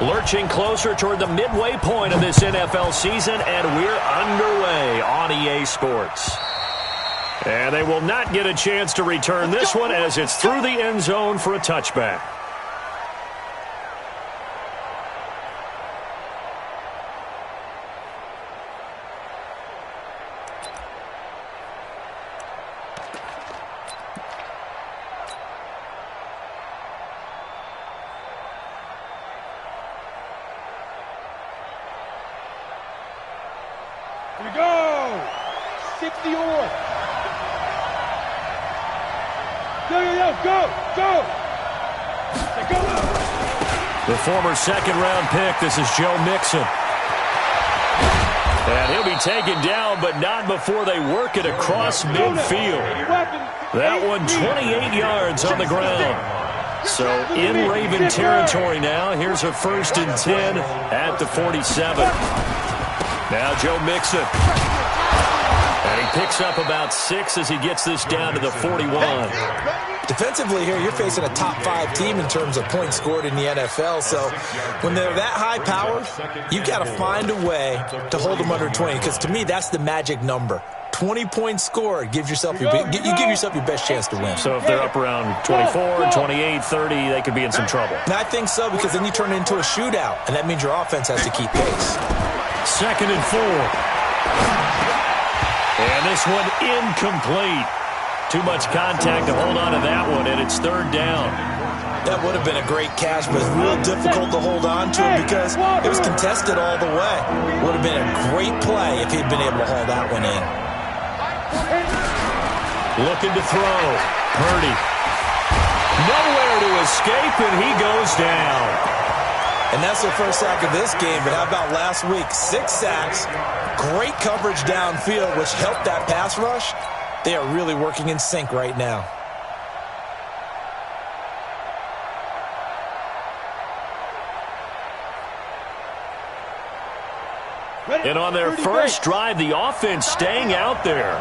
Lurching closer toward the midway point of this NFL season, and we're underway on EA Sports. And they will not get a chance to return this one as it's through the end zone for a touchback. Here we go! 60 or. Go! The former second-round pick, this is Joe Mixon. And he'll be taken down, but not before they work it across midfield. That one 28 yards on the ground. So in Raven territory now. Here's a 1st and 10 at the 47. Now Joe Mixon. And he picks up about 6 as he gets this down to the 41. Defensively here, you're facing a top 5 team in terms of points scored in the NFL. So when they're that high powered, you've got to find a way to hold them under 20. Because to me, that's the magic number. 20 points scored gives yourself you give yourself your best chance to win. So if they're up around 24, 28, 30, they could be in some trouble. And I think so, because then you turn it into a shootout, and that means your offense has to keep pace. 2nd and 4. And this one incomplete. Too much contact to hold on to that one, and it's 3rd down. That would have been a great catch, but it's real difficult to hold on to it because it was contested all the way. Would have been a great play if he'd been able to haul that one in. Looking to throw. Purdy. Nowhere to escape, and he goes down. And that's the first sack of this game, but how about last week? 6 sacks, great coverage downfield, which helped that pass rush. They are really working in sync right now. And on their first drive, the offense staying out there.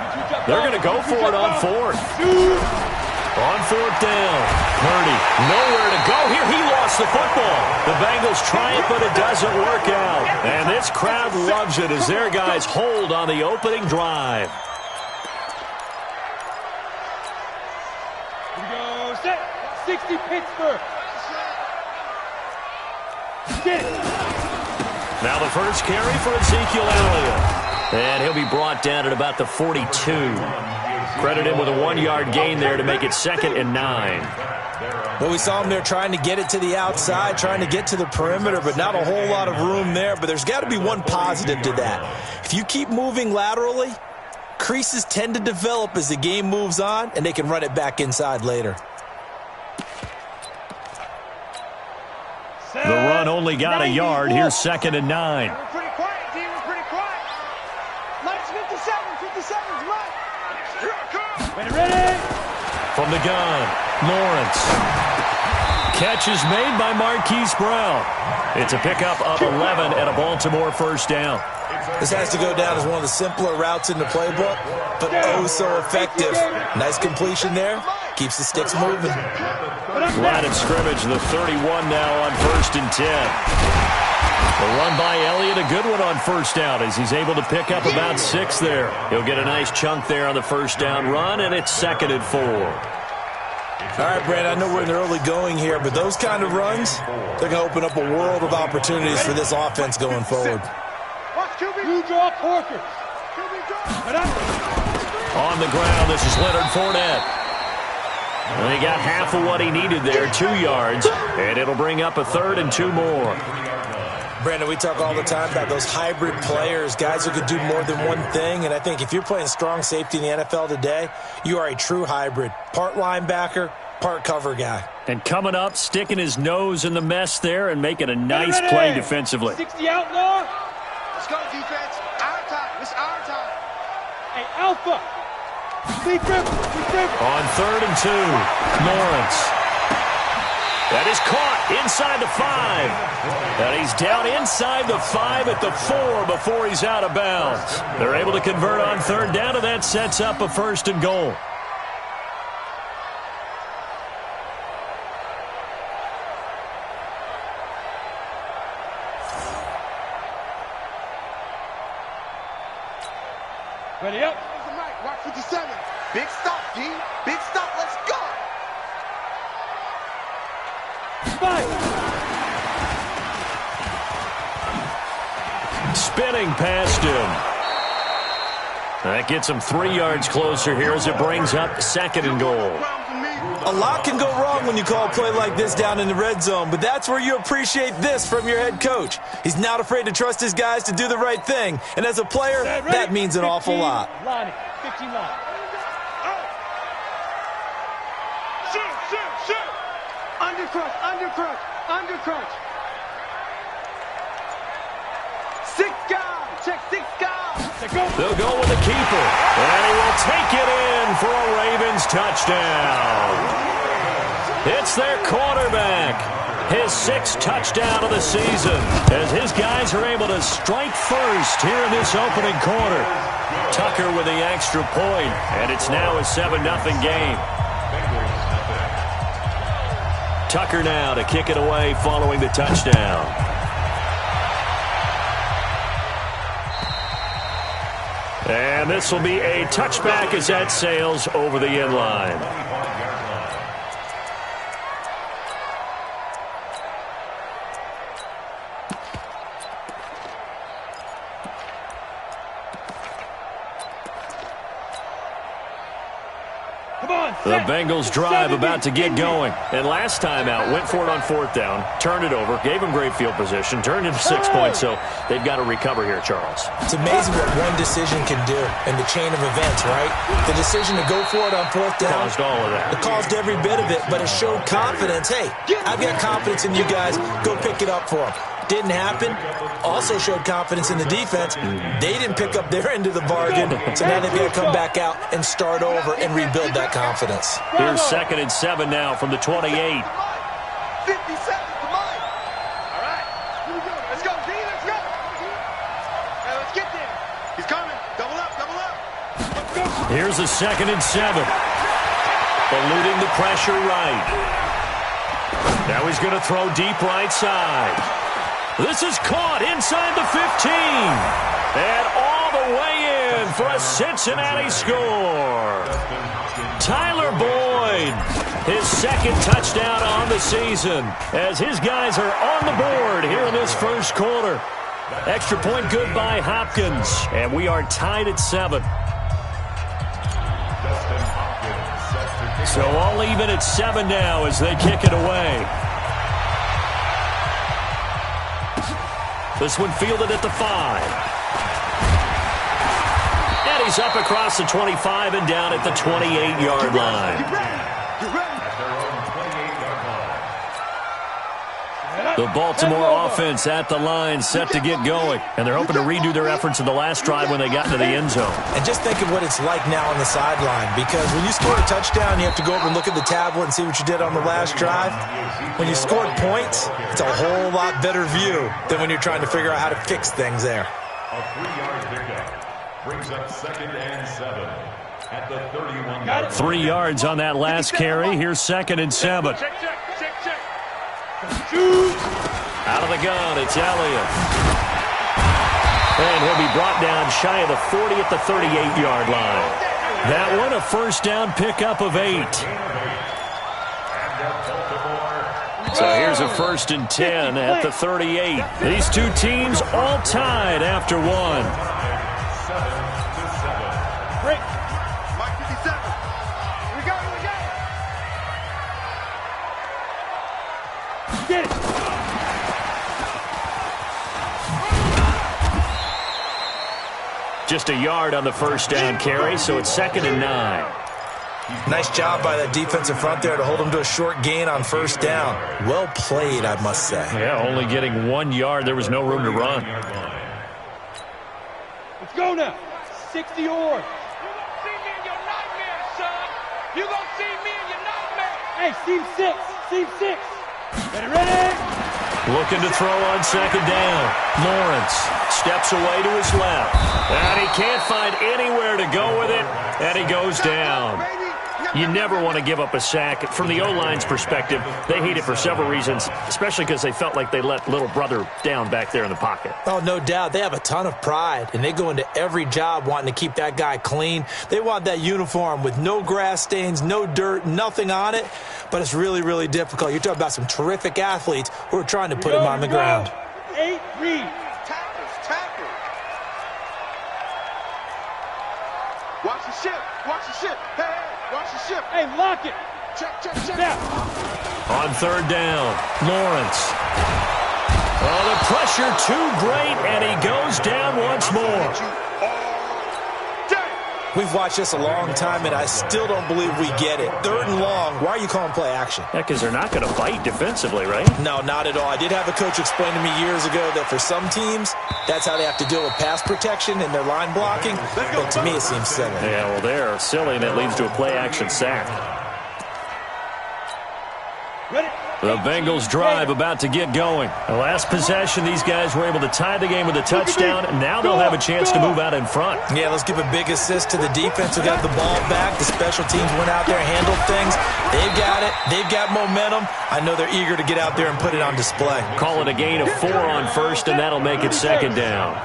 They're going to go for it on 4th. On 4th down, Purdy, nowhere to go here. He lost the football. The Bengals try it, but it doesn't work out. And this crowd loves it as their guys hold on the opening drive. Here we go. Set. 60 Pittsburgh. Now the first carry for Ezekiel Elliott. And he'll be brought down at about the 42. Credit him with a 1-yard gain there to make it 2nd and 9. Well, we saw him there trying to get it to the outside, trying to get to the perimeter, but not a whole lot of room there. But there's got to be one positive to that. If you keep moving laterally, creases tend to develop as the game moves on, and they can run it back inside later. The run only got a yard. Here's 2nd and 9. We're pretty quiet, team. We're pretty quiet. Minus 57. 57's right. Here it comes. Ready? From the gun, Lawrence. Catch is made by Marquise Brown. It's a pickup of 11 and a Baltimore 1st down. This has to go down as one of the simpler routes in the playbook, but oh so effective. Nice completion there. Keeps the sticks moving. Line of scrimmage, the 31 now on 1st and 10. The run by Elliott, a good one on 1st down as he's able to pick up about 6 there. He'll get a nice chunk there on the 1st down run, and it's 2nd and 4. All right, Brad, I know we're in the early going here, but those kind of runs, they're going to open up a world of opportunities for this offense going forward. You draw Porker. On the ground, this is Leonard Fournette. And he got half of what he needed there, 2 yards, and it'll bring up a 3rd and 2 more. Brandon, we talk all the time about those hybrid players, guys who could do more than one thing, and I think if you're playing strong safety in the NFL today, you are a true hybrid. Part linebacker, part cover guy. And coming up, sticking his nose in the mess there and making a nice play defensively. 60 outlaw. Let's go, defense. Our time. It's our time. Hey, Alpha. On 3rd and 2, Lawrence. That is caught inside the 5. And he's down inside the 5 at the 4 before he's out of bounds. They're able to convert on 3rd down, and that sets up a 1st and goal. Ready up. Here's the mic. Watch 57. Big stop, D. Big stop. Let's go. Five. Spinning past him. That gets him 3 yards closer here as it brings up 2nd and goal. A lot can go wrong when you call a play like this down in the red zone, but that's where you appreciate this from your head coach. He's not afraid to trust his guys to do the right thing, and as a player, that means an awful lot. Line it. 15 line. Shoot. Undercrunch. 6 guys. Check 6 guys. They'll go with the keeper, and he will take it in for a Ravens touchdown. It's their quarterback, his 6th touchdown of the season, as his guys are able to strike first here in this opening quarter. Tucker with the extra point, and it's now a 7-0 game. Tucker now to kick it away following the touchdown. And this will be a touchback as that sails over the end line. The Bengals drive about to get going. And last time out, went for it on 4th down, turned it over, gave them great field position, turned into 6 points, so they've got to recover here, Charles. It's amazing what one decision can do in the chain of events, right? The decision to go for it on 4th down. Caused all of that. It caused every bit of it, but it showed confidence. Hey, I've got confidence in you guys. Go pick it up for them. Didn't happen. Also showed confidence in the defense. They didn't pick up their end of the bargain, so now they've got to come back out and start over and rebuild that confidence. Here's 2nd and 7 now from the 28. 50 seconds to mine. All right. Here we go. Let's go, D. Let's go. Now let's get there. He's coming. Double up. Here's a 2nd and 7. Eluding the pressure right. Now he's going to throw deep right side. This is caught inside the 15. And all the way in for a Cincinnati score. Tyler Boyd, his 2nd touchdown on the season, as his guys are on the board here in this first quarter. Extra point good by Hopkins, and we are tied at 7. So all even at 7 now as they kick it away. This one fielded at the 5. And he's up across the 25 and down at the 28-yard line. The Baltimore offense at the line, set to get going. And they're hoping to redo their efforts in the last drive when they got into the end zone. And just think of what it's like now on the sideline, because when you score a touchdown, you have to go over and look at the tablet and see what you did on the last drive. When you scored points, it's a whole lot better view than when you're trying to figure out how to fix things there. A 3-yard pickup brings up 2nd and 7 at the 31. 3 yards on that last carry. Here's 2nd and 7. Out of the gun, it's Elliott. And he'll be brought down shy of the 40 at the 38-yard line. That one, a first down pickup of 8. So here's a 1st and 10 at the 38. These two teams all tied after 1. Break. Mike 57. Here we go. Get it. Just a yard on the first down carry, so it's 2nd and 9. Nice job by that defensive front there to hold them to a short gain on first down. Well played, I must say. Yeah, only getting 1 yard. There was no room to run. Let's go now. 60 yards. You gonna see me in your nightmare, son. You gonna see me in your nightmare. Hey, seam 6. Seam 6. Ready? Looking to throw on 2nd down. Lawrence steps away to his left. And he can't find anywhere to go with it. And he goes down. Baby. Now You never want to give up a sack. From the O-line's perspective, they hate it for several reasons, especially because they felt like they let little brother down back there in the pocket. Oh, no doubt. They have a ton of pride, and they go into every job wanting to keep that guy clean. They want that uniform with no grass stains, no dirt, nothing on it, but it's really, really difficult. You're talking about some terrific athletes who are trying to put him on the ground. 8 read. Tackles. Watch the ship. Watch the ship. Hey, watch the ship. Hey, lock it. Check. Down. On third down, Lawrence. Oh, the pressure too great, and he goes down once more. We've watched this a long time, and I still don't believe we get it. Third and long, why are you calling play action? Yeah, because they're not going to fight defensively, right? No, not at all. I did have a coach explain to me years ago that for some teams, that's how they have to deal with pass protection and their line blocking. But to me, it seems silly. Yeah, well, they're silly, and it leads to a play action sack. The Bengals drive about to get going. The last possession, these guys were able to tie the game with a touchdown. Now they'll have a chance to move out in front. Yeah, let's give a big assist to the defense who got the ball back. The special teams went out there, handled things. They've got it. They've got momentum. I know they're eager to get out there and put it on display. Call it a gain of 4 on first, and that'll make it second down.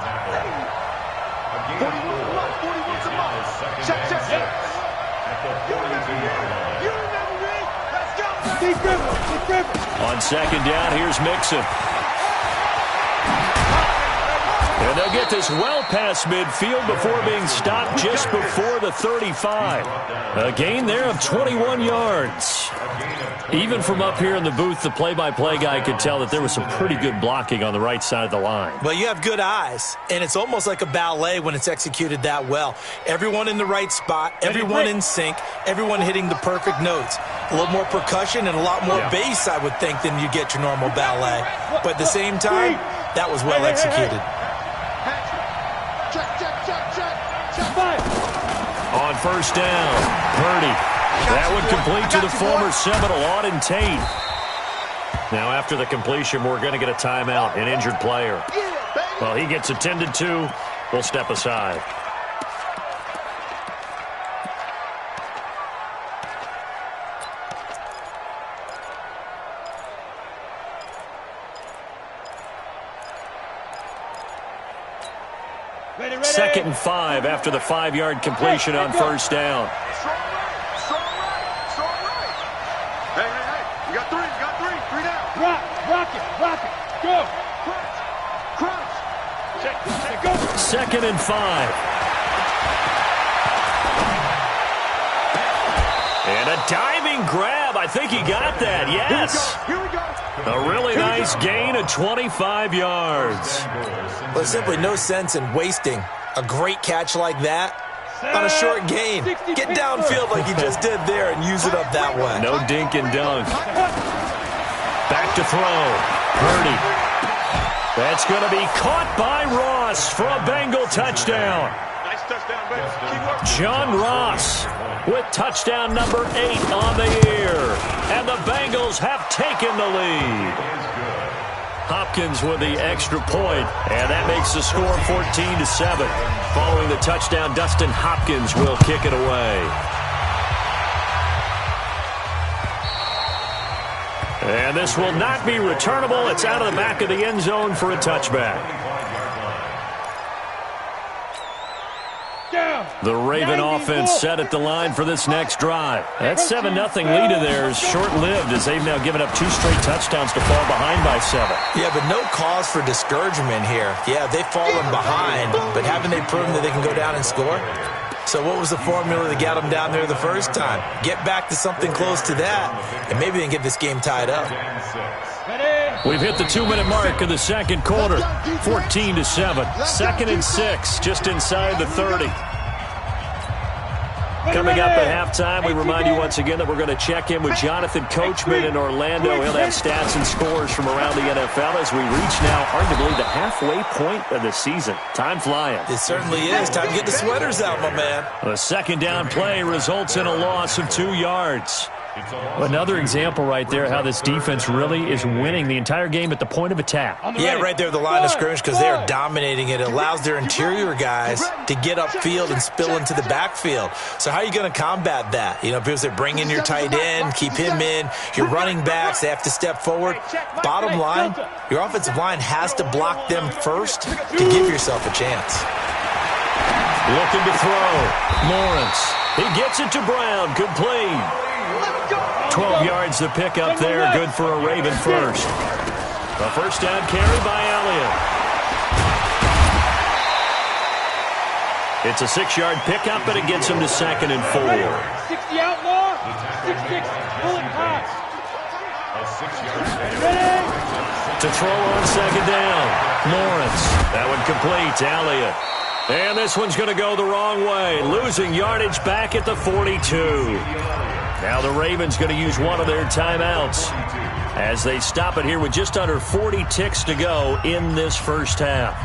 On second down, here's Mixon. And they'll get this well past midfield before being stopped just before the 35. A gain there of 21 yards. Even from up here in the booth, the play-by-play guy could tell that there was some pretty good blocking on the right side of the line. Well, you have good eyes, and it's almost like a ballet when it's executed that well. Everyone in the right spot, everyone in sync, everyone hitting the perfect notes. A little more percussion and a lot more bass, I would think, than you get your normal ballet. But at the same time, that was well executed. Check. On first down, Purdy. That one complete to the former Seminole, Auden Tate. Now, after the completion, we're going to get a timeout, an injured player. Well, he gets attended to. We'll step aside. Second and 5 after the 5-yard completion on first down. Strong right. Hey. You got three down. Rock it. Go. Crunch. Check, go. Second and 5. And a diving grab. I think he got that. Yes. Here we go. A really nice gain of 25 yards. Well, there's simply no sense in wasting a great catch like that on a short gain. Get downfield like you just did there and use it up that way. No dink and dunk. Back to throw. Purdy. That's going to be caught by Ross for a Bengal touchdown. Nice touchdown, baby. Keep working. John Ross with touchdown number 8 on the year. And the Bengals have taken the lead. Hopkins with the extra point, and that makes the score 14-7. Following the touchdown, Dustin Hopkins will kick it away. And this will not be returnable. It's out of the back of the end zone for a touchback. The Raven offense set at the line for this next drive. That 7-0 lead of theirs short-lived as they've now given up 2 straight touchdowns to fall behind by 7. Yeah, but no cause for discouragement here. Yeah, they've fallen behind, but haven't they proven that they can go down and score? So what was the formula that got them down there the first time? Get back to something close to that, and maybe they can get this game tied up. We've hit the 2-minute mark of the second quarter. 14-7. 2nd and 6, just inside the 30. Coming up at halftime, we remind you once again that we're going to check in with Jonathan Coachman in Orlando. He'll have stats and scores from around the NFL as we reach now, arguably, the halfway point of the season. Time flying. It certainly is. Time to get the sweaters out, my man. A second down play results in a loss of 2 yards. Another example right there how this defense really is winning the entire game at the point of attack. Yeah, right there at the line of scrimmage because they are dominating it. It allows their interior guys to get upfield and spill into the backfield. So how are you going to combat that? You know, people say bring in your tight end, keep him in. Your running backs, they have to step forward. Bottom line, your offensive line has to block them first to give yourself a chance. Looking to throw. Lawrence. He gets it to Brown. Complete. 12 yards to pick up there. Good for a Raven first. A first down carry by Elliott. It's a 6-yard pickup, but it gets him to 2nd and 4. 60 outlaw, 6-6 bullet pass. To throw on 2nd down. Lawrence. That one complete to Elliott. And this one's going to go the wrong way. Losing yardage back at the 42. Now the Ravens going to use one of their timeouts as they stop it here with just under 40 ticks to go in this first half.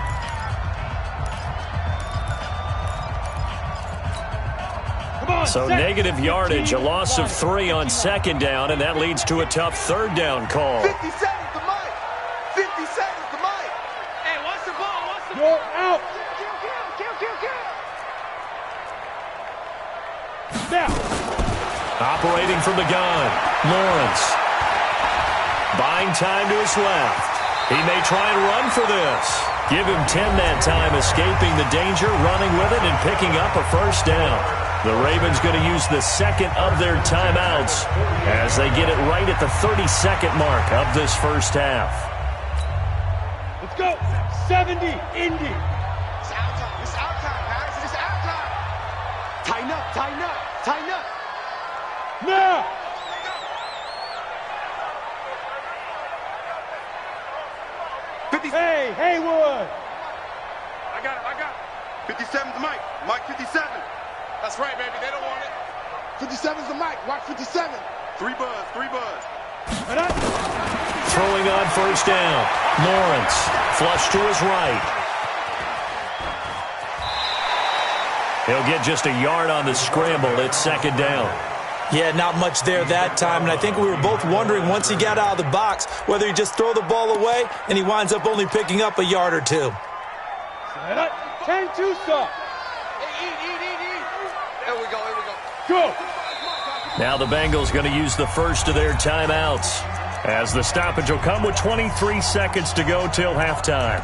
So negative yardage, a loss of 3 on 2nd down, and that leads to a tough 3rd down call. 50 seconds to Mike. 50 seconds to Mike. Hey, watch the ball. Watch the You're ball. out. Now. Operating from the gun, Lawrence. Buying time to his left. He may try and run for this. Give him 10 that time, escaping the danger, running with it, and picking up a first down. The Ravens going to use the 2nd of their timeouts as they get it right at the 30-second mark of this first half. Let's go. 70, Indy. It's our time. It's our time, guys. It's our time. Tighten up. Tighten up. Tighten up. Now. Hey, Haywood. I got it. 57's Mike. Mike 57. That's right, baby. They don't want it. 57's the Mike. Watch 57. 3 buzz. 3 buzz. Throwing on first down. Lawrence. Flush to his right. He'll get just a yard on the scramble. It's 2nd down. Yeah, not much there that time, and I think we were both wondering once he got out of the box whether he just throw the ball away and he winds up only picking up a yard or 2. 10-2, sir. Here we go. Go. Now the Bengals going to use the first of their timeouts as the stoppage will come with 23 seconds to go till halftime.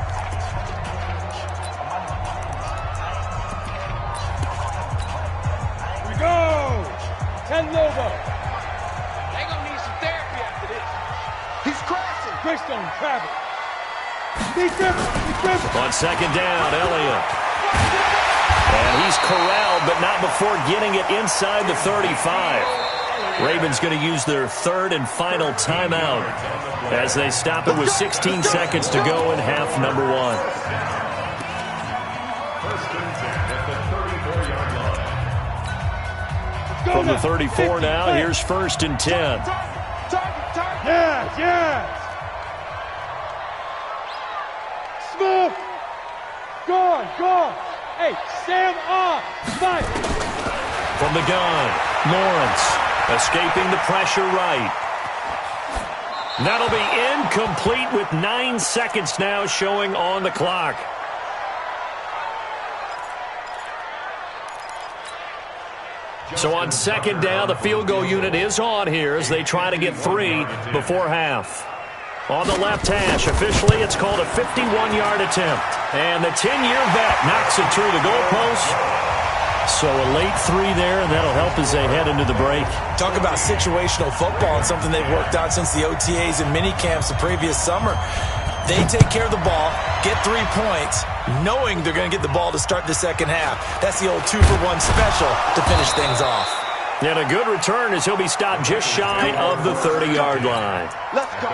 Here we go. 10 Lobo. They gonna need some therapy after this. He's crashing. Greystone, Travis. Be different. On 2nd down, Elliott. And he's corralled, but not before getting it inside the 35. Ravens going to use their 3rd and final timeout as they stop it with 16 seconds to go in half number 1. From the 34 now, here's 1st and 10. Yes. Smooth. Gone. Hey, Sam off. Fight. From the gun, Lawrence escaping the pressure right. That'll be incomplete with 9 seconds now showing on the clock. So on 2nd down, the field goal unit is on here as they try to get 3 before half. On the left hash, officially it's called a 51-yard attempt. And the 10-year vet knocks it through the goalpost. So a late 3 there, and that'll help as they head into the break. Talk about situational football and something they've worked out since the OTAs and mini camps the previous summer. They take care of the ball, get 3 points, knowing they're going to get the ball to start the second half. That's the old 2-for-1 special to finish things off. And a good return as he'll be stopped just shy of the 30-yard line. Let's go.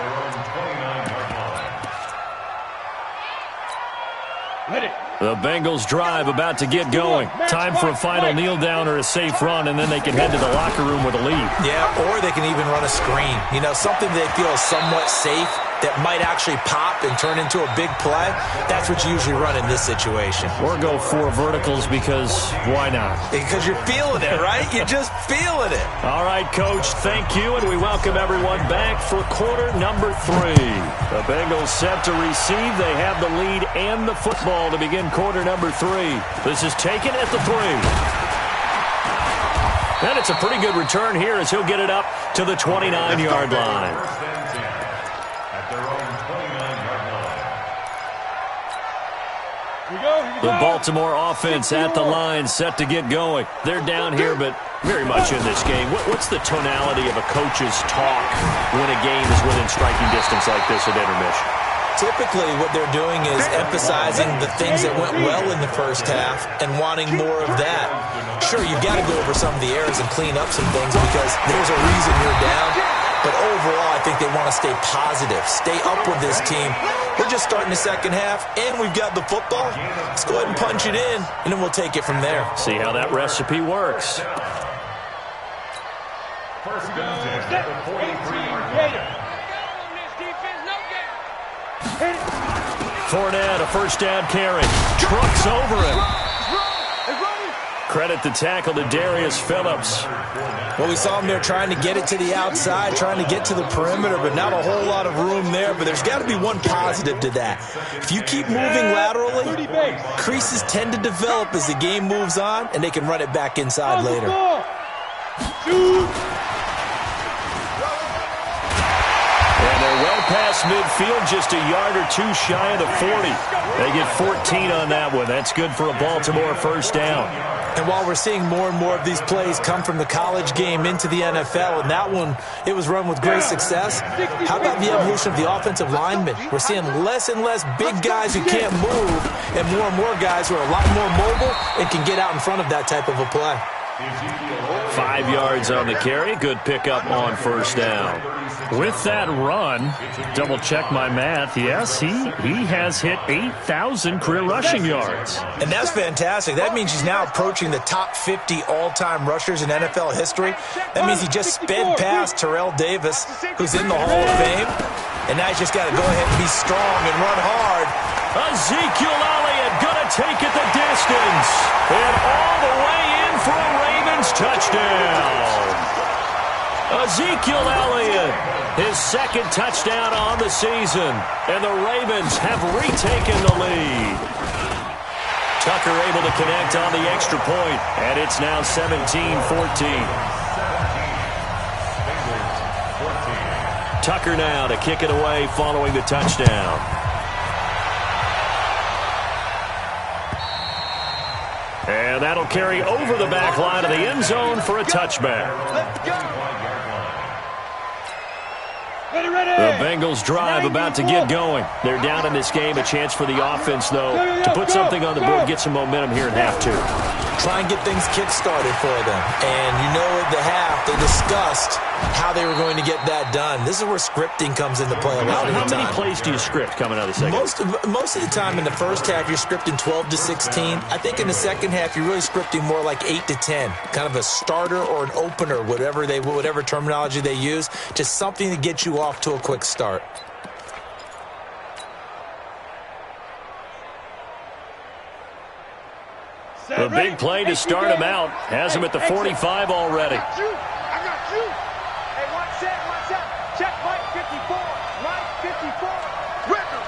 The Bengals drive about to get going. Time for a final kneel down or a safe run, and then they can head to the locker room with a lead. Yeah, or they can even run a screen. You know, something they feel is somewhat safe that might actually pop and turn into a big play, that's what you usually run in this situation. Or go 4 verticals because why not? Because you're feeling it, right? You're just feeling it. All right, Coach, thank you, and we welcome everyone back for quarter number 3. The Bengals set to receive. They have the lead and the football to begin quarter number 3. This is taken at the 3. And it's a pretty good return here as he'll get it up to the 29-yard line. The Baltimore offense at the line, set to get going. They're down here, but very much in this game. What's the tonality of a coach's talk when a game is within striking distance like this at intermission? Typically, what they're doing is emphasizing the things that went well in the first half and wanting more of that. Sure, you've got to go over some of the errors and clean up some things because there's a reason you're down. But overall, I think they want to stay positive, stay up with this team. We're just starting the second half, and we've got the football. Let's go ahead and punch it in, and then we'll take it from there. See how that recipe works. First down at the 43-yard line. Fournette, a first down carry. Trucks over him. Credit the tackle to Darius Phillips. Well, we saw him there trying to get it to the outside, trying to get to the perimeter, but not a whole lot of room there. But there's got to be one positive to that. If you keep moving laterally, creases tend to develop as the game moves on, and they can run it back inside later. And they're well past midfield, just a yard or 2 shy of the 40. They get 14 on that one. That's good for a Baltimore first down. And while we're seeing more and more of these plays come from the college game into the NFL, and that one, it was run with great success, how about the evolution of the offensive linemen? We're seeing less and less big guys who can't move and more guys who are a lot more mobile and can get out in front of that type of a play. 5 yards on the carry. Good pickup on first down. With that run, double check my math. Yes, he has hit 8,000 career rushing yards. And that's fantastic. That means he's now approaching the top 50 all-time rushers in NFL history. That means he just sped past Terrell Davis, who's in the Hall of Fame. And now he's just got to go ahead and be strong and run hard. Ezekiel Elliott going to take it the distance. And all the way in for a Ravens touchdown. Ezekiel Elliott, his second touchdown on the season. And the Ravens have retaken the lead. Tucker able to connect on the extra point. And it's now 17-14. Tucker now to kick it away following the touchdown. And that'll carry over the back line of the end zone for a touchback. The Bengals drive about to get going. They're down in this game. A chance for the offense, though, to put something on the board, get some momentum here in half 2. Try and get things kick-started for them. And you know at the half, they discussed how they were going to get that done. This is where scripting comes into play a lot of the time. How many plays do you script coming out of the second? Most of the time in the first half, you're scripting 12 to 16. I think in the second half, you're really scripting more like 8 to 10. Kind of a starter or an opener, whatever terminology they use. Just something to get you off to a quick start. The big play to start him out. Has him at the 45 already. I got you. Hey, one set. Check Mike 54. Mike 54. Record.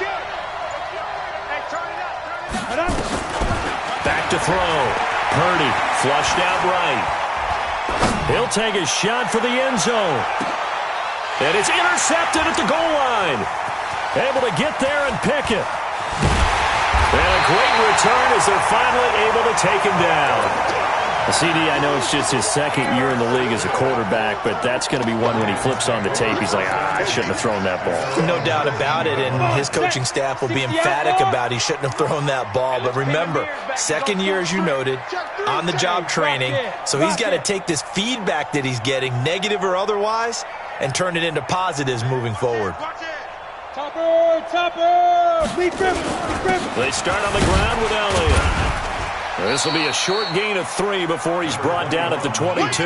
Kill. Hey, turn it up. Back to throw. Purdy flushed out right. He'll take a shot for the end zone. And it's intercepted at the goal line. Able to get there and pick it. And a great return as they're finally able to take him down. CD, I know it's just his second year in the league as a quarterback, but that's going to be one when he flips on the tape. He's like, I shouldn't have thrown that ball. No doubt about it, and his coaching staff will be emphatic about he shouldn't have thrown that ball. But remember, second year, as you noted, on-the-job training, so he's got to take this feedback that he's getting, negative or otherwise, and turn it into positives moving forward. They start on the ground with Elliott. This will be a short gain of 3 before he's brought down at the 22.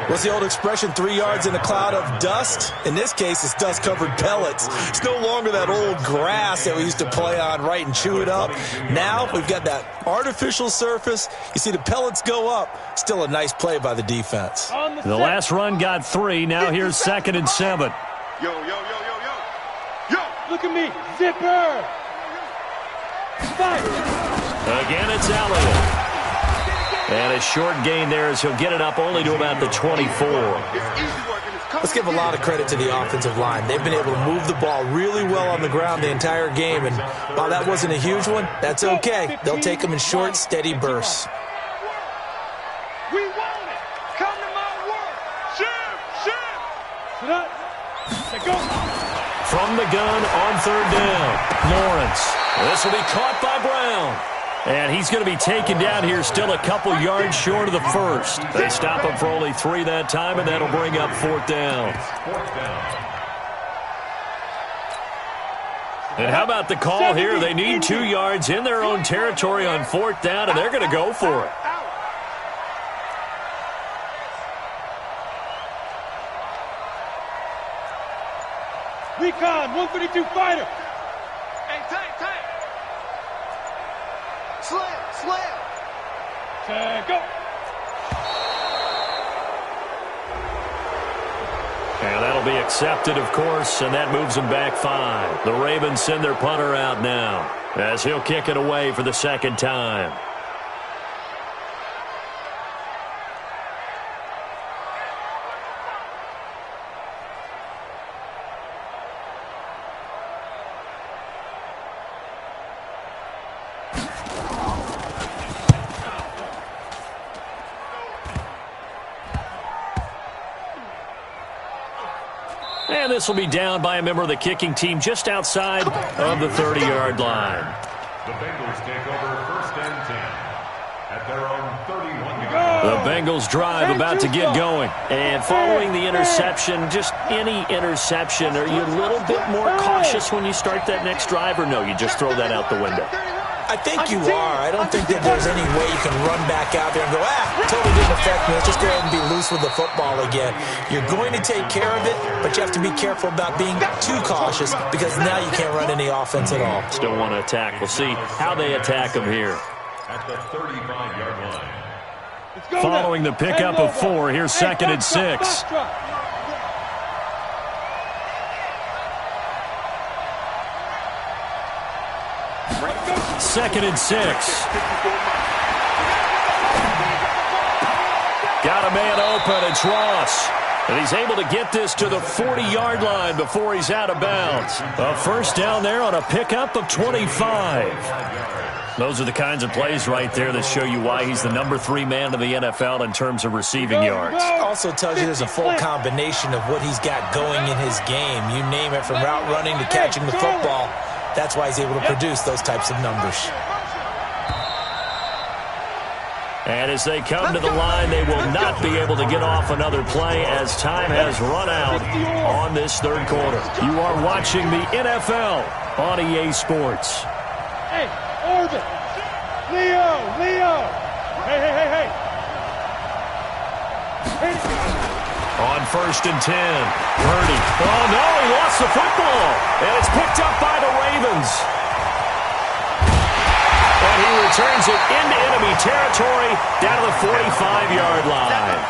What's the old expression, 3 yards in a cloud of dust? In this case, it's dust-covered pellets. It's no longer that old grass that we used to play on, right, and chew it up. Now we've got that artificial surface. You see the pellets go up. Still a nice play by the defense. The last run got 3. Now here's 2nd and 7. Yo, yo, yo, yo, yo. Yo! Look at me. Zipper. Fight. Again, it's Elliott. And a short gain there as he'll get it up only to about the 24. Let's give a lot of credit to the offensive line. They've been able to move the ball really well on the ground the entire game. And while that wasn't a huge one, that's okay. They'll take them in short, steady bursts. We want it. Come to my work. Shift. Sit up. Let go. From the gun on 3rd down. Lawrence. This will be caught by Brown. And he's going to be taken down here, still a couple yards short of the first. They stop him for only 3 that time, and that'll bring up 4th down. And how about the call here? They need 2 yards in their own territory on 4th down, and they're going to go for it. Recon, 152 fighter. Hey, tank. Slam. Go. And that'll be accepted, of course, and that moves them back 5. The Ravens send their punter out now as he'll kick it away for the 2nd time. And this will be down by a member of the kicking team just outside of the 30-yard line. The Bengals take over 1st and 10 at their own 31-yard line. The Bengals drive about to get going. And following the interception, just any interception, are you a little bit more cautious when you start that next drive, or no, you just throw that out the window? I think you are. I don't think that there's any way you can run back out there and go, totally didn't affect me. Let's just go ahead and be loose with the football again. You're going to take care of it, but you have to be careful about being too cautious because now you can't run any offense at all. Still want to attack. We'll see how they attack them here. At the 35-yard line. Following the pickup of 4, here's 2nd and 6. 2nd and 6. Got a man open. It's Ross. And he's able to get this to the 40-yard line before he's out of bounds. A 1st down there on a pickup of 25. Those are the kinds of plays right there that show you why he's the number 3 man in the NFL in terms of receiving yards. Also tells you there's a full combination of what he's got going in his game. You name it, from route running to catching the football. That's why he's able to produce those types of numbers. And as they come to the line, they will not be able to get off another play as time has run out on this 3rd quarter. You are watching the NFL on EA Sports. Hey, Orbit. Leo. Hey. On 1st and 10, Purdy. Oh, no, he lost the football. And it's picked up by the Ravens. And he returns it into enemy territory down to the 45-yard line.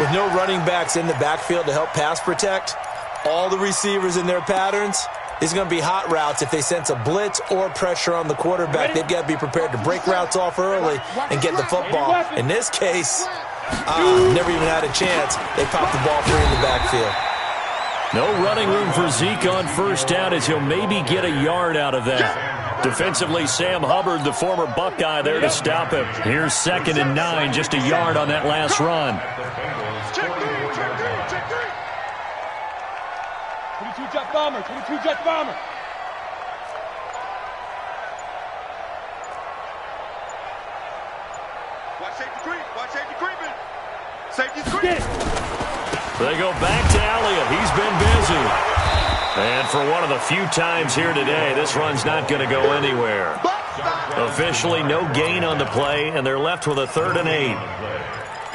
With no running backs in the backfield to help pass protect, all the receivers in their patterns, these are going to be hot routes. If they sense a blitz or pressure on the quarterback, they've got to be prepared to break routes off early and get the football. In this case, never even had a chance. They popped the ball free in the backfield. No running room for Zeke on 1st down as he'll maybe get a yard out of that. Defensively, Sam Hubbard, the former Buckeye, there to stop him. Here's 2nd and 9, just a yard on that last run. Check 3. 22 jet bomber. Watch safety creeping. Safety's creeping. They go back to Elliott. He's been busy. And for one of the few times here today, this run's not going to go anywhere. Officially, no gain on the play, and they're left with a 3rd and 8.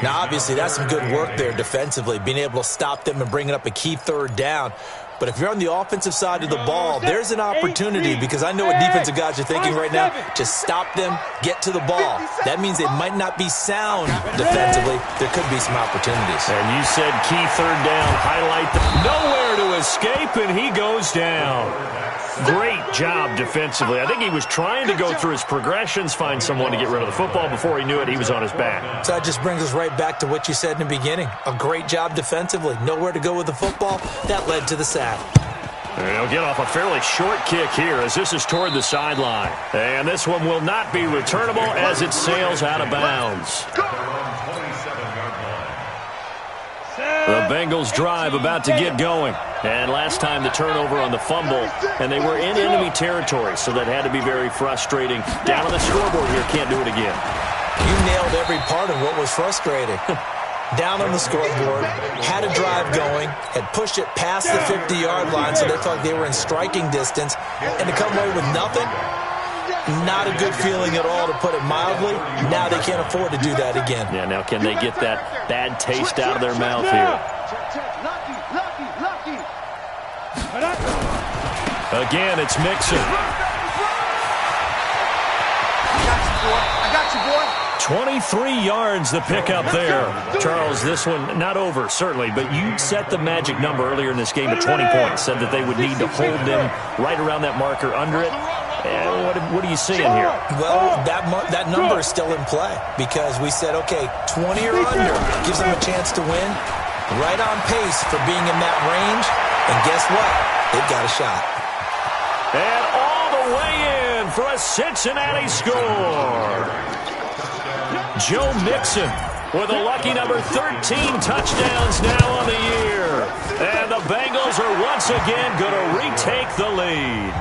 Now, obviously, that's some good work there defensively, being able to stop them and bringing up a key third down. But if you're on the offensive side of the ball, there's an opportunity, because I know what defensive guys are thinking right now. Just stop them, get to the ball. That means they might not be sound defensively. There could be some opportunities. And you said key third down. Highlight nowhere to escape, and he goes down. Great job defensively. I think he was trying to go through his progressions, find someone to get rid of the football. Before he knew it, he was on his back. So that just brings us right back to what you said in the beginning. A great job defensively. Nowhere to go with the football. That led to the sack. And he'll get off a fairly short kick here as this is toward the sideline. And this one will not be returnable as it sails out of bounds. The Bengals drive about to get going. And last time the turnover on the fumble, and they were in enemy territory, so that had to be very frustrating. Down on the scoreboard here, can't do it again. You nailed every part of what was frustrating. Down on the scoreboard, had a drive going, had pushed it past the 50-yard line, so they felt like they were in striking distance, and to come away with nothing, not a good feeling at all, to put it mildly. Now they can't afford to do that again. Yeah, now can they get that bad taste out of their mouth here? Again, it's Mixon. I got you, boy. 23 yards the pickup there. Charles, this one not over, certainly, but you set the magic number earlier in this game at 20 points, said that they would need to hold them right around that marker under it. And what are you seeing here? Well, that number is still in play, because we said, okay, 20 or under gives them a chance to win. Right on pace for being in that range, and guess what? They've got a shot. And all the way in for a Cincinnati score. Joe Mixon with a lucky number 13 touchdowns now on the year. And the Bengals are once again going to retake the lead.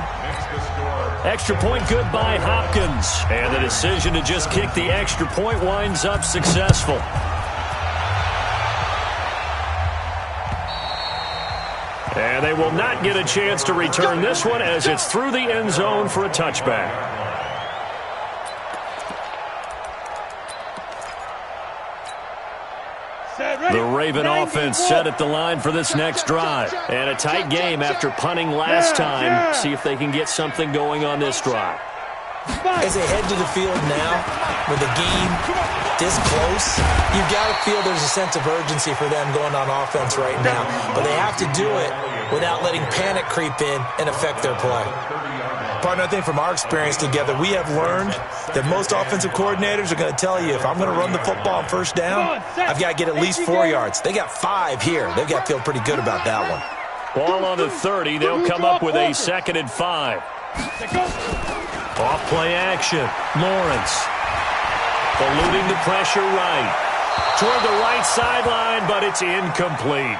Extra point good by Hopkins. And the decision to just kick the extra point winds up successful. And they will not get a chance to return this one as it's through the end zone for a touchback. The Raven offense set at the line for this next drive. And a tight game after punting last time. See if they can get something going on this drive. As they head to the field now, with the game this close, you've got to feel there's a sense of urgency for them going on offense right now. But they have to do it without letting panic creep in and affect their play. Partner, I think from our experience together, we have learned that most offensive coordinators are going to tell you, if I'm going to run the football on first down, I've got to get at least 4 yards. They got 5 here. They've got to feel pretty good about that one. Ball on the 30. They'll come up with a 2nd and 5. Off play action. Lawrence eluding the pressure right. Toward the right sideline, but it's incomplete.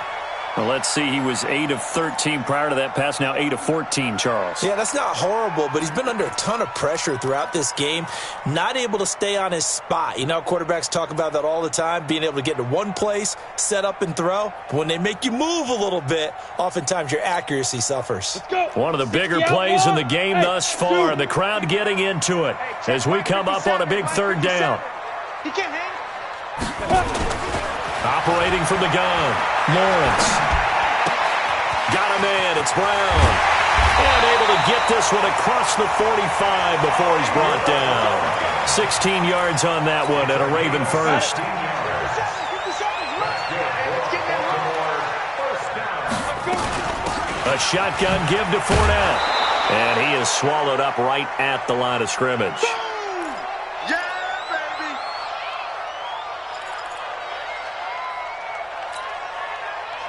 Well, let's see, he was 8 of 13 prior to that pass, now 8 of 14, Charles. Yeah, that's not horrible, but he's been under a ton of pressure throughout this game, not able to stay on his spot. You know, quarterbacks talk about that all the time, being able to get to one place, set up and throw. When they make you move a little bit, oftentimes your accuracy suffers. One of the bigger plays in the game thus far, the crowd getting into it as we come up on a big 3rd down. He can't hang. Operating from the gun, Lawrence. Got a man, it's Brown. And able to get this one across the 45 before he's brought down. 16 yards on that one and a Raven first. A shotgun give to Fournette. And he is swallowed up right at the line of scrimmage.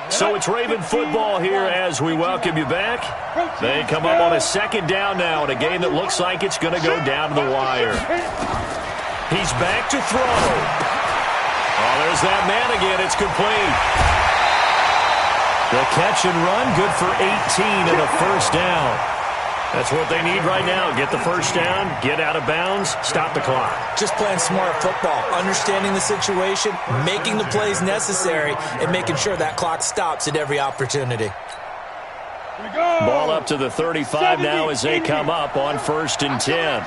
So it's Raven football here as we welcome you back. They come up on a 2nd down now in a game that looks like it's going to go down to the wire. He's back to throw. Oh, there's that man again. It's complete. The catch and run, good for 18 and a 1st down. That's what they need right now. Get the 1st down, get out of bounds, stop the clock. Just playing smart football, understanding the situation, making the plays necessary, and making sure that clock stops at every opportunity. Ball up to the 35 now as they come up on 1st and 10.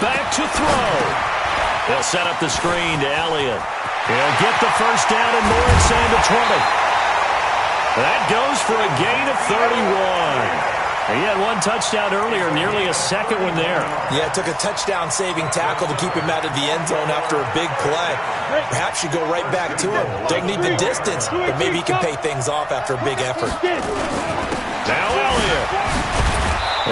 Back to throw. They'll set up the screen to Elliott. He'll get the first down and more inside the 20. That goes for a gain of 31. He had one touchdown earlier, nearly a second one there. Yeah, it took a touchdown-saving tackle to keep him out of the end zone after a big play. Perhaps you go right back to him. Don't need the distance, but maybe he can pay things off after a big effort. Now Elliott.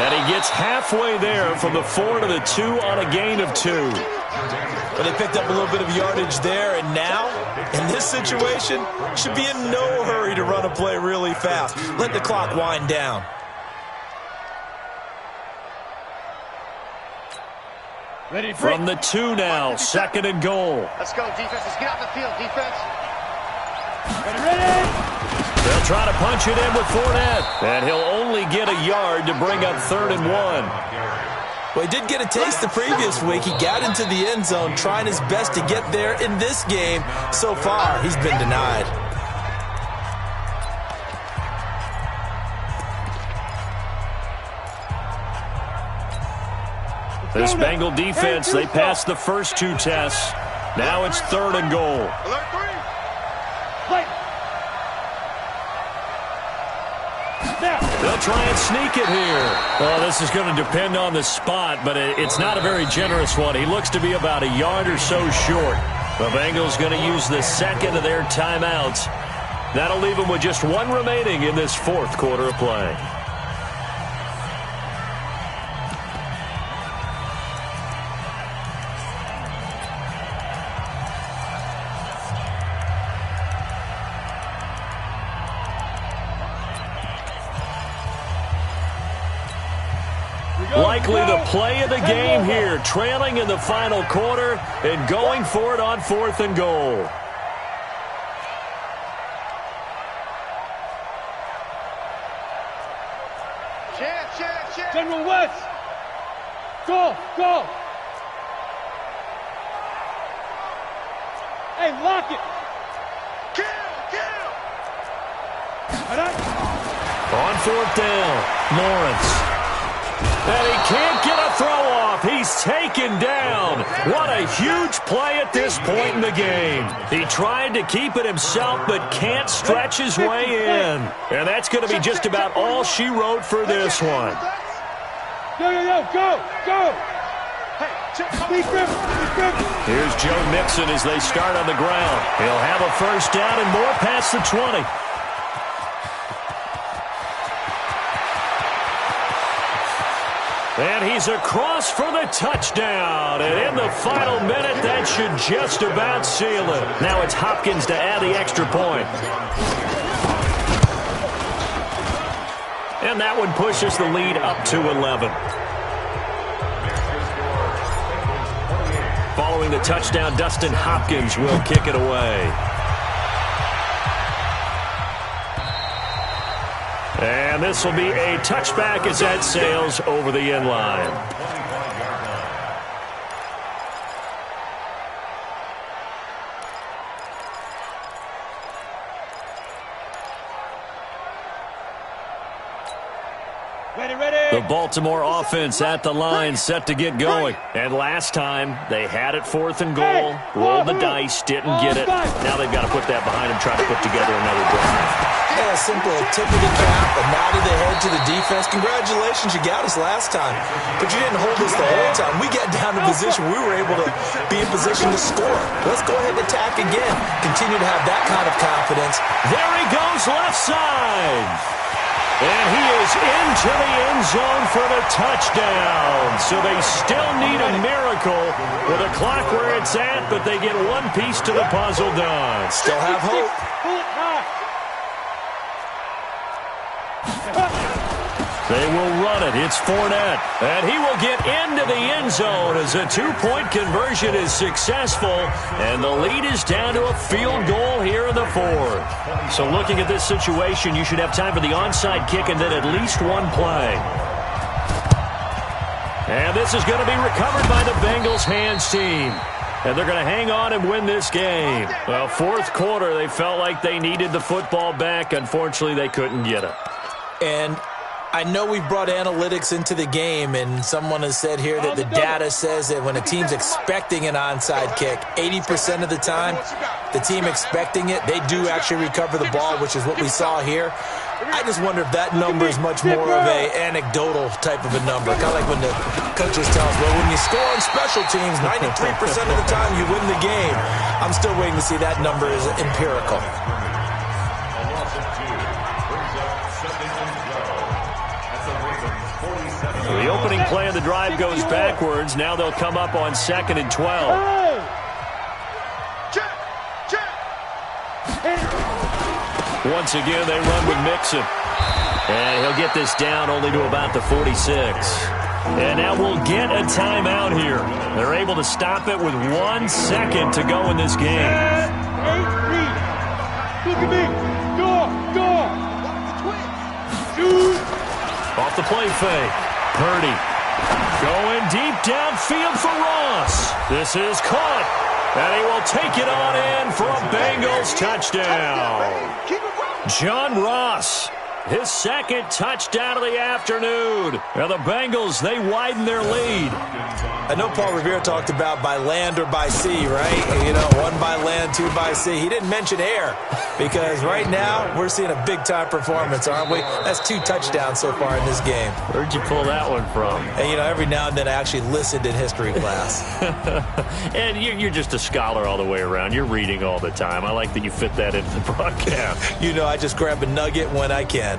And he gets halfway there from the 4 to the 2 on a gain of 2. Well, they picked up a little bit of yardage there, and now, in this situation, should be in no hurry to run a play really fast. Let the clock wind down. Ready, from the 2 now, 2nd and goal. Let's go, defense. Let's get out the field, defense. Ready. They'll try to punch it in with Fournette, and he'll only get a yard to bring up 3rd and 1. Well, he did get a taste the previous week. He got into the end zone, trying his best to get there in this game. So far, he's been denied. This Bengal defense, they passed the first 2 tests. Now it's 3rd and goal. They'll try and sneak it here. Well, this is going to depend on the spot, but it's not a very generous one. He looks to be about a yard or so short. The Bengals going to use the 2nd of their timeouts. That'll leave them with just 1 remaining in this 4th quarter of play. Likely the play of the game here, trailing in the final quarter and going for it on 4th and goal. Chance. General West. Go. Hey, lock it. Kill. On 4th down, Lawrence. And he can't get a throw off. He's taken down. What a huge play at this point in the game. He tried to keep it himself, but can't stretch his way in. And that's going to be just about all she wrote for this one. Go. Here's Joe Mixon as they start on the ground. He'll have a first down and more past the 20. And he's across for the touchdown. And in the final minute, that should just about seal it. Now it's Hopkins to add the extra point. And that one pushes the lead up to 11. Following the touchdown, Dustin Hopkins will kick it away. And this will be a touchback as that sails over the end line. The Baltimore offense at the line, set to get going. And last time, they had it 4th and goal, rolled the dice, didn't get it. Now they've got to put that behind them, try to put together another drive. Yeah, simple tip of the cap, a nod of the head to the defense. Congratulations, you got us last time. But you didn't hold us the whole time. We got down to position. We were able to be in position to score. Let's go ahead and attack again. Continue to have that kind of confidence. There he goes, left side. And he is into the end zone for the touchdown. So they still need a miracle with a clock where it's at, but they get one piece to the puzzle done. Still have hope. They will run it. It's Fournette. And he will get into the end zone as a 2-point conversion is successful. And the lead is down to a field goal here in the 4th. So looking at this situation, you should have time for the onside kick and then at least one play. And this is going to be recovered by the Bengals hands team. And they're going to hang on and win this game. Well, 4th quarter, they felt like they needed the football back. Unfortunately, they couldn't get it. And I know we brought analytics into the game, and someone has said here that the data says that when a team's expecting an onside kick, 80% of the time, the team expecting it, they do actually recover the ball, which is what we saw here. I just wonder if that number is much more of a anecdotal type of a number. Kind of like when the coaches tell us, well, when you score on special teams, 93% of the time you win the game. I'm still waiting to see that number is empirical. The opening play of the drive goes backwards. Now they'll come up on 2nd and 12. Once again, they run with Mixon. And he'll get this down only to about the 46. And now we'll get a timeout here. They're able to stop it with 1 second to go in this game. Look at me. Door. Shoot. Off the play fake. Purdy going deep downfield for Ross. This is caught, and he will take it on in for a Bengals touchdown. John Ross, his 2nd touchdown of the afternoon. Now the Bengals, they widen their lead. I know Paul Revere talked about by land or by sea, right? You know, 1 by land, 2 by sea. He didn't mention air because right now we're seeing a big-time performance, aren't we? That's 2 touchdowns so far in this game. Where'd you pull that one from? And, you know, every now and then I actually listened in history class. And you're just a scholar all the way around. You're reading all the time. I like that you fit that into the broadcast. You know, I just grab a nugget when I can.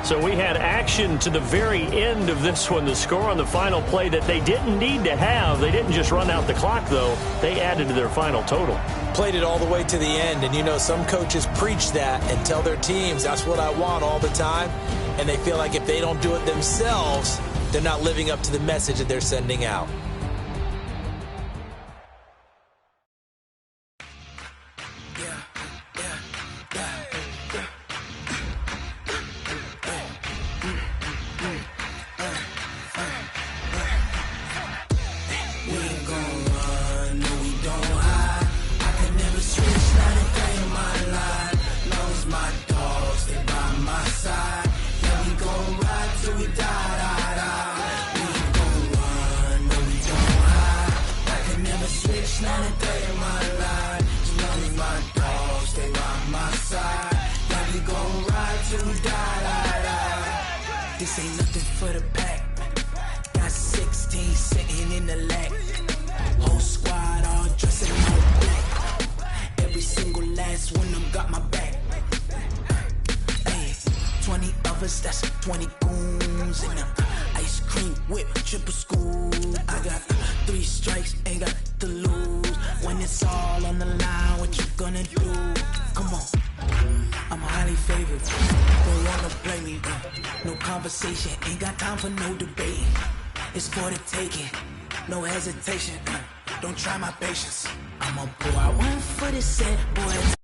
So we had action to the very end of this one. The score on the final play that they didn't need to have. They didn't just run out the clock, though. They added to their final total. Played it all the way to the end. And, you know, some coaches preach that and tell their teams, that's what I want all the time. And they feel like if they don't do it themselves, they're not living up to the message that they're sending out. This ain't nothing for the pack. Got 16 sitting in the lag. Whole squad all dressed in all black. Every single last one of them got my back. Hey, 20 of us, that's 20 goons in them. Ice cream whip, triple scoop. I got 3 strikes, ain't got to lose. When it's all on the line, what you gonna do? Come on. I'm highly favored, don't wanna play me, no conversation, ain't got time for no debating. It's for the taking, no hesitation, don't try my patience. I'ma pour out 1 for the set, boy.